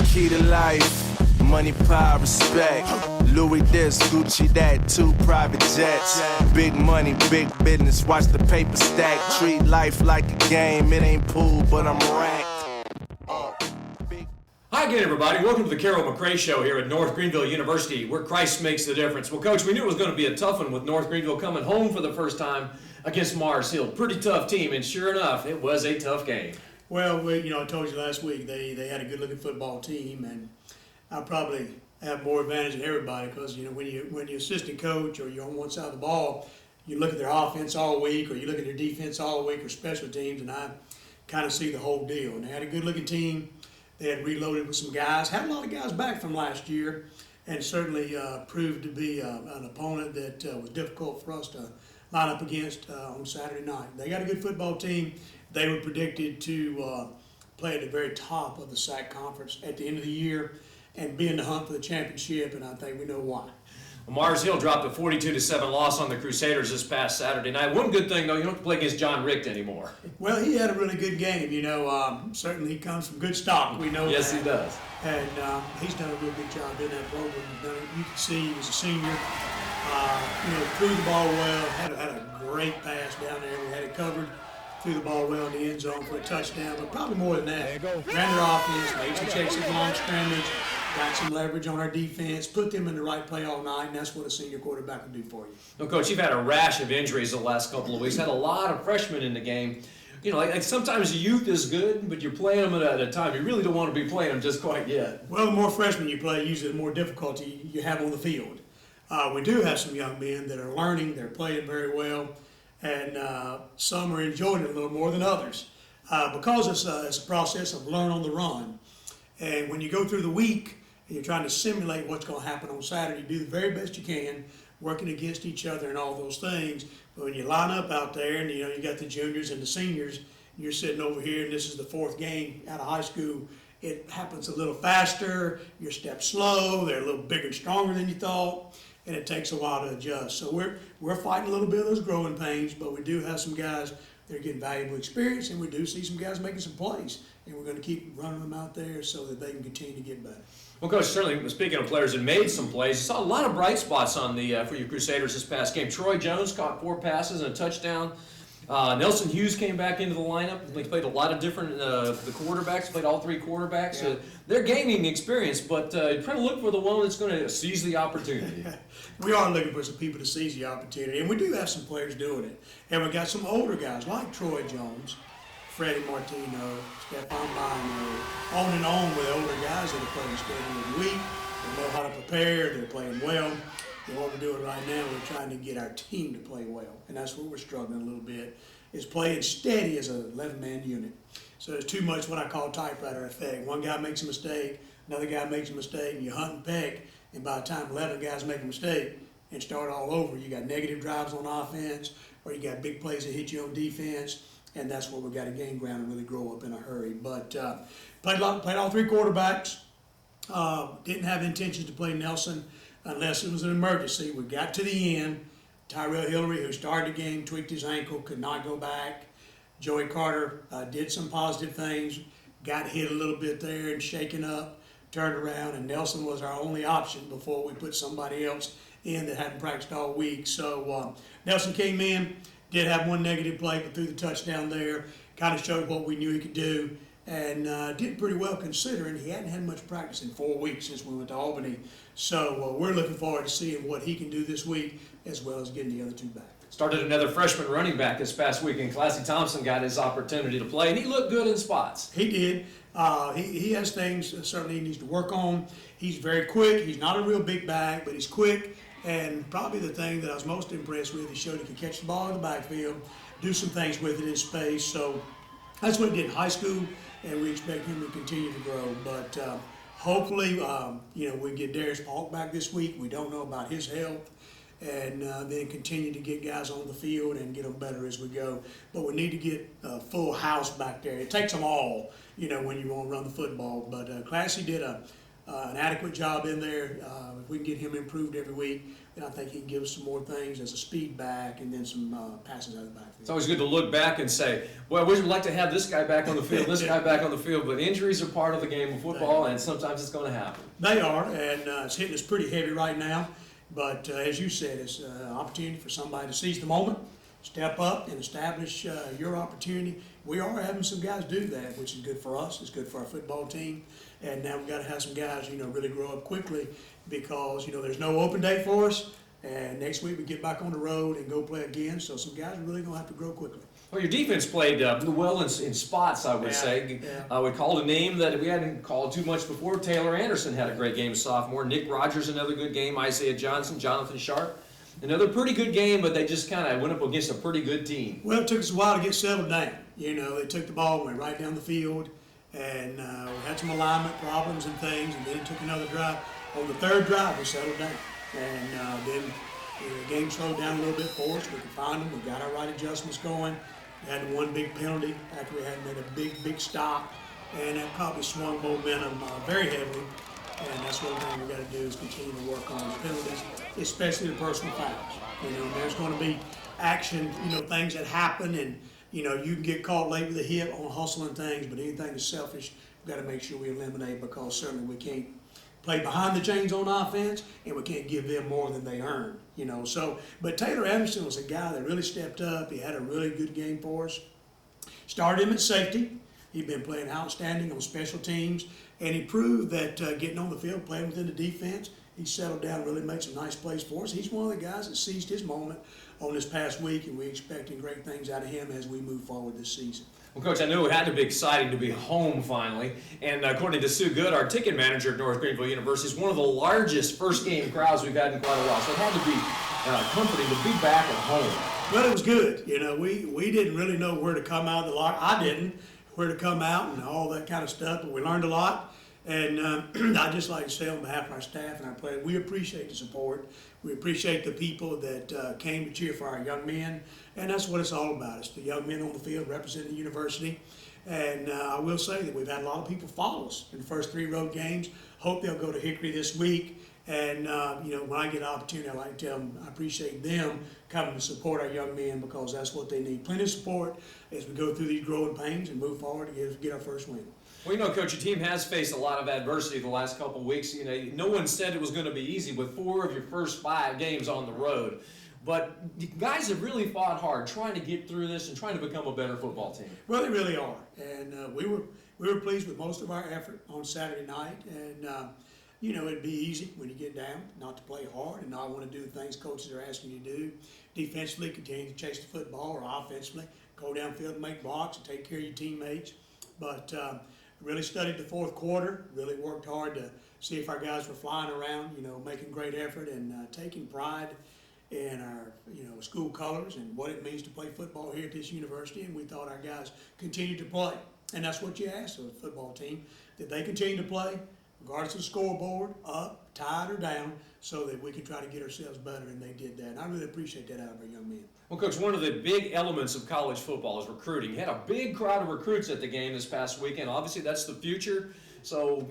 Key to life, money, power, respect. Louis this, Gucci that, 2 private jets. Big money, big business, watch the paper stack. Treat life like a game, it ain't pool, but I'm ranked. Hi again, everybody. Welcome to the Carroll Mccray Show here at North Greenville University, where Christ makes the difference. Well, Coach, we knew it was going to be a tough one with North Greenville coming home for the first time against Mars Hill. Pretty tough team, and sure enough, it was a tough game. Well, I told you last week they had a good-looking football team, and I probably have more advantage than everybody because when you're assistant coach or you're on one side of the ball, you look at their offense all week or you look at their defense all week or special teams, and I kind of see the whole deal. And they had a good-looking team. They had reloaded with some guys, had a lot of guys back from last year, and certainly proved to be an opponent that was difficult for us to line up against on Saturday night. They got a good football team. They were predicted to play at the very top of the SAC conference at the end of the year and be in the hunt for the championship, and I think we know why. Well, Mars Hill dropped a 42-7 loss on the Crusaders this past Saturday night. One good thing, though, you don't have to play against John Richt anymore. Well, he had a really good game. Certainly he comes from good stock. We know yes, that. He does. And he's done a real good job in that program. You can see he was a senior. Threw the ball well. Had a great pass down there. We had it covered. Threw the ball well in the end zone for a touchdown. But probably more than that. Ran their offense, made some checks at the line of scrimmage, got some leverage on our defense, put them in the right play all night, and that's what a senior quarterback will do for you. Well, Coach, you've had a rash of injuries the last couple of weeks. Had a lot of freshmen in the game. Like sometimes the youth is good, but you're playing them at a time you really don't want to be playing them just quite yet. Well, the more freshmen you play, usually the more difficulty you have on the field. We do have some young men that are learning. They're playing very well, and some are enjoying it a little more than others because it's a process of learn on the run. And when you go through the week and you're trying to simulate what's going to happen on Saturday, do the very best you can, working against each other and all those things. But when you line up out there and you got the juniors and the seniors, and you're sitting over here and this is the 4th game out of high school, it happens a little faster, your steps slow, they're a little bigger and stronger than you thought, and it takes a while to adjust. So we're fighting a little bit of those growing pains, but we do have some guys that are getting valuable experience, and we do see some guys making some plays, and we're going to keep running them out there so that they can continue to get better. Well, Coach, certainly, speaking of players that made some plays, you saw a lot of bright spots on for your Crusaders this past game. Troy Jones caught 4 passes and a touchdown. Nelson Hughes came back into the lineup. He played a lot of different the quarterbacks, played all 3 quarterbacks. Yeah. They're gaining experience, but try to look for the one that's going to seize the opportunity. We are looking for some people to seize the opportunity, and we do have some players doing it. And we've got some older guys like Troy Jones, Freddie Martino, Stephon Bino, on and on with older guys that are playing steady every week. They know how to prepare. They're playing well. And what we're doing right now, we're trying to get our team to play well. And that's what we're struggling a little bit, is playing steady as an 11-man unit. So there's too much what I call typewriter effect. One guy makes a mistake, another guy makes a mistake, and you hunt and peck. And by the time 11 guys make a mistake and start all over, you got negative drives on offense, or you got big plays that hit you on defense. And that's where we've got to gain ground and really grow up in a hurry. But played all 3 quarterbacks. Didn't have intentions to play Nelson unless it was an emergency. We got to the end. Tyrell Hillary, who started the game, tweaked his ankle, could not go back. Joey Carter did some positive things, got hit a little bit there and shaken up, turned around, and Nelson was our only option before we put somebody else in that hadn't practiced all week. So Nelson came in, did have 1 negative play, but threw the touchdown there, kind of showed what we knew he could do, and did pretty well considering he hadn't had much practice in 4 weeks since we went to Albany. So we're looking forward to seeing what he can do this week, as well as getting the other 2 back. Started another freshman running back this past week, and Classy Thompson got his opportunity to play, and he looked good in spots. He did. He has things certainly he needs to work on. He's very quick. He's not a real big back, but he's quick. And probably the thing that I was most impressed with, he showed he could catch the ball in the backfield, do some things with it in space. So that's what he did in high school, and we expect him to continue to grow. But hopefully, we get Darius Paulk back this week. We don't know about his health. And then continue to get guys on the field and get them better as we go. But we need to get a full house back there. It takes them all, when you want to run the football. But Classy did a an adequate job in there. If we can get him improved every week, then I think he can give us some more things as a speed back and then some passes out of the backfield. It's always good to look back and say, well, we'd like to have this guy back on the field, this guy back on the field, but injuries are part of the game of football, and sometimes it's going to happen. They are, and it's hitting us pretty heavy right now. But as you said, it's an opportunity for somebody to seize the moment, step up, and establish your opportunity. We are having some guys do that, which is good for us. It's good for our football team. And now we've got to have some guys, really grow up quickly because, there's no open day for us. And next week we get back on the road and go play again. So some guys are really going to have to grow quickly. Well, your defense played well in spots, I would say. Yeah. We called a name that we hadn't called too much before. Taylor Anderson had a great game as sophomore. Nick Rogers, another good game. Isaiah Johnson, Jonathan Sharp. Another pretty good game, but they just kind of went up against a pretty good team. Well, it took us a while to get settled down. They took the ball, went right down the field, and we had some alignment problems and things, and then it took another drive. On the third drive, we settled down. And then the game slowed down a little bit for us. We could find them. We got our right adjustments going. We had one big penalty after we had made a big stop, and that probably swung momentum very heavily. And that's one thing we got to do is continue to work on the penalties, especially the personal fouls. There's going to be action, things that happen, and you can get caught late with a hit on hustling things, but anything that's selfish, we've got to make sure we eliminate because certainly we can't play behind the chains on offense, and we can't give them more than they earn. But Taylor Anderson was a guy that really stepped up. He had a really good game for us. Started him at safety. He'd been playing outstanding on special teams, and he proved that getting on the field, playing within the defense, he settled down and really made some nice plays for us. He's one of the guys that seized his moment on this past week, and we're expecting great things out of him as we move forward this season. Well, Coach, I knew it had to be exciting to be home finally, and according to Sue Good, our ticket manager at North Greenville University, is one of the largest first-game crowds we've had in quite a while, so it had to be comforting to be back at home. Well, it was good. We didn't really know where to come out of the locker. I didn't, where to come out and all that kind of stuff, but we learned a lot. And I'd just like to say on behalf of our staff and our players, we appreciate the support. We appreciate the people that came to cheer for our young men, and that's what it's all about. It's the young men on the field representing the university. And I will say that we've had a lot of people follow us in the first 3 road games. Hope they'll go to Hickory this week. And, when I get an opportunity, I like to tell them I appreciate them coming to support our young men because that's what they need. Plenty of support as we go through these growing pains and move forward and get our first win. Well, Coach, your team has faced a lot of adversity the last couple of weeks. No one said it was going to be easy with 4 of your first 5 games on the road. But you guys have really fought hard trying to get through this and trying to become a better football team. Well, they really are. And we were pleased with most of our effort on Saturday night. And, it'd be easy when you get down not to play hard and not want to do the things coaches are asking you to do. Defensively, continue to chase the football, or offensively, go downfield and make blocks and take care of your teammates. But really studied the fourth quarter, really worked hard to see if our guys were flying around, making great effort and taking pride in our, school colors and what it means to play football here at this university. And we thought our guys continued to play. And that's what you ask of a football team, that they continue to play, regardless of the scoreboard, up, tied, or down, so that we can try to get ourselves better, and they did that. And I really appreciate that out of our young men. Well, Coach, one of the big elements of college football is recruiting. You had a big crowd of recruits at the game this past weekend. Obviously, that's the future. So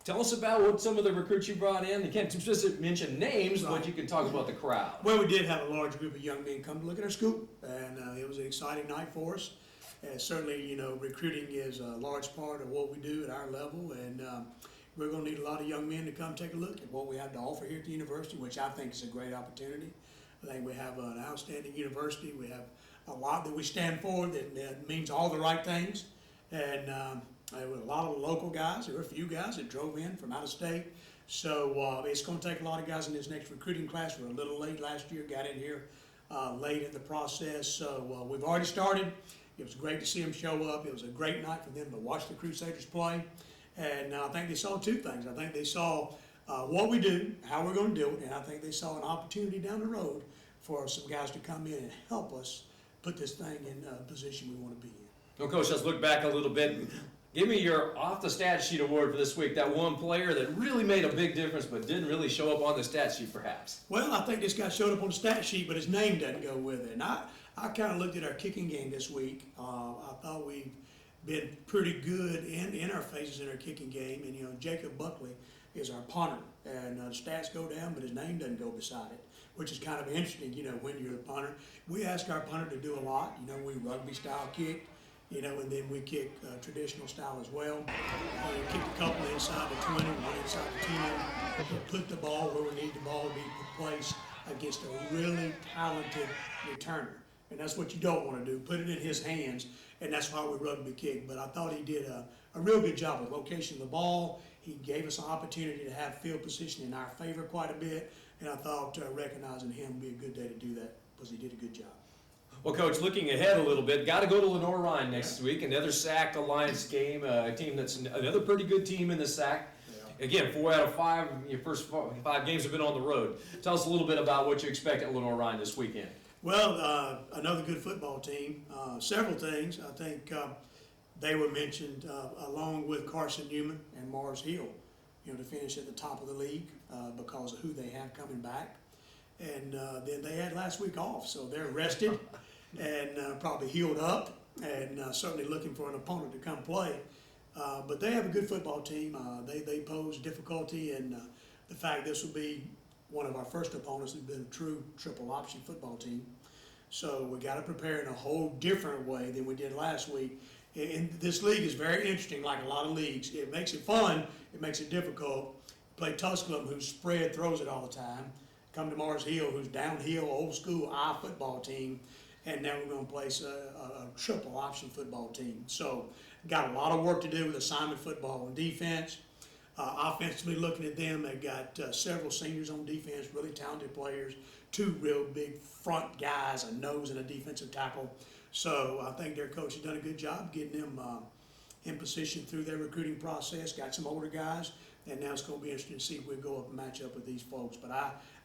tell us about what some of the recruits you brought in. You can't specifically mention names, but you can talk about the crowd. Well, we did have a large group of young men come to look at our school, and it was an exciting night for us. Certainly, recruiting is a large part of what we do at our level, and we're going to need a lot of young men to come take a look at what we have to offer here at the university, which I think is a great opportunity. I think we have an outstanding university. We have a lot that we stand for that means all the right things. And there were a lot of local guys. There were a few guys that drove in from out of state. So it's going to take a lot of guys in this next recruiting class. We were a little late last year, got in here late in the process. So we've already started. It was great to see them show up. It was a great night for them to watch the Crusaders play. And I think they saw 2 things. I think they saw what we do, how we're going to do it, and I think they saw an opportunity down the road for some guys to come in and help us put this thing in a position we want to be in. Well, Coach, let's look back a little bit. Give me your off-the-stat sheet award for this week, that one player that really made a big difference but didn't really show up on the stat sheet perhaps. Well, I think this guy showed up on the stat sheet, but his name doesn't go with it. And I kind of looked at our kicking game this week. I thought we been pretty good in our phases in our kicking game. And, Jacob Buckley is our punter. And the stats go down, but his name doesn't go beside it, which is kind of interesting, when you're the punter. We ask our punter to do a lot. We rugby style kick, and then we kick traditional style as well. Kicked a couple inside the 20, one inside the 10. Put the ball where we need the ball to be placed against a really talented returner. And that's what you don't want to do, put it in his hands, and that's why we rugby kick. But I thought he did a real good job with location of the ball. He gave us an opportunity to have field position in our favor quite a bit, and I thought recognizing him would be a good day to do that because he did a good job. Well, Coach, looking ahead a little bit, got to go to Lenore-Rhyne next week, another SAC Alliance game, a team that's another pretty good team in the SAC. Again, 4 out of 5, your first 5 games have been on the road. Tell us a little bit about what you expect at Lenore-Rhyne this weekend. Well, another good football team. Several things. I think they were mentioned along with Carson Newman and Mars Hill, to finish at the top of the league because of who they have coming back. And then they had last week off, so they're rested and probably healed up and certainly looking for an opponent to come play. But they have a good football team. They pose difficulty, and the fact this will be one of our first opponents has been a true triple option football team. So we got to prepare in a whole different way than we did last week. And this league is very interesting, like a lot of leagues. It makes it fun. It makes it difficult. Play Tusculum, who's spread, throws it all the time. Come to Mars Hill, who's downhill, old school I football team. And now we're going to place a triple option football team. So got a lot of work to do with assignment football and defense. Offensively, looking at them, they've got several seniors on defense, really talented players, 2 real big front guys, a nose and a defensive tackle. So I think their coach has done a good job getting them in position through their recruiting process. Got some older guys, and now it's going to be interesting to see if we go up and match up with these folks. But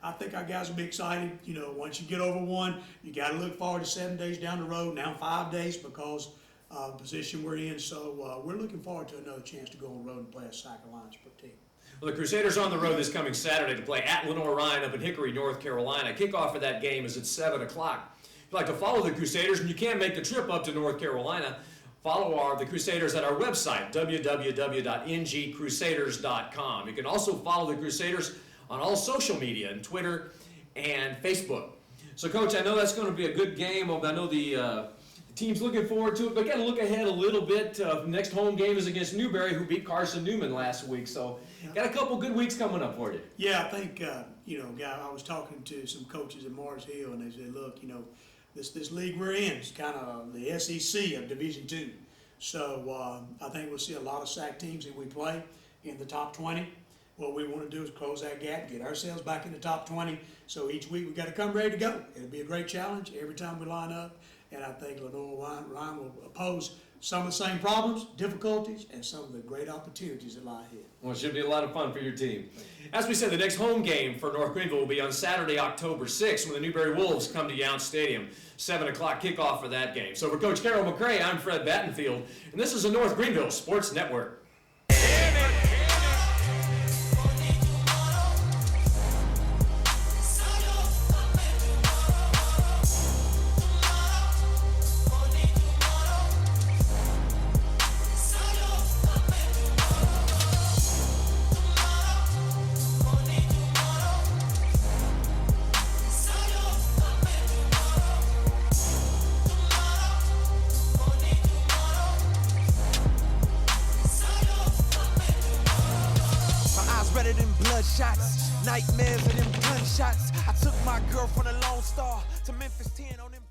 I think our guys will be excited. Once you get over one, you got to look forward to 7 days down the road, now 5 days because the position we're in. So we're looking forward to another chance to go on the road and play a SAC Alliance team. Well, the Crusaders are on the road this coming Saturday to play at Lenore-Rhyne up in Hickory, North Carolina. Kickoff for that game is at 7 o'clock. If you'd like to follow the Crusaders, and you can't make the trip up to North Carolina, follow the Crusaders at our website, www.ngcrusaders.com. You can also follow the Crusaders on all social media, and Twitter and Facebook. So, Coach, I know that's going to be a good game. I know the team's looking forward to it, but got to look ahead a little bit. Next home game is against Newberry, who beat Carson Newman last week. So, got a couple good weeks coming up for you. Yeah, I think, I was talking to some coaches at Mars Hill, and they said, look, this league we're in is kind of the SEC of Division II. So I think we'll see a lot of SAC teams that we play in the top 20. What we want to do is close that gap, get ourselves back in the top 20. So each week we've got to come ready to go. It'll be a great challenge every time we line up. And I think Lenore-Rhyne will pose some of the same problems, difficulties, and some of the great opportunities that lie ahead. Well, it should be a lot of fun for your team. As we said, the next home game for North Greenville will be on Saturday, October 6th, when the Newberry Wolves come to Yount Stadium. 7 o'clock kickoff for that game. So for Coach Carroll Mccray, I'm Fred Battenfield, and this is the North Greenville Sports Network. Nightmares and them gunshots. I took my girl from the Lone Star to Memphis 10 on them.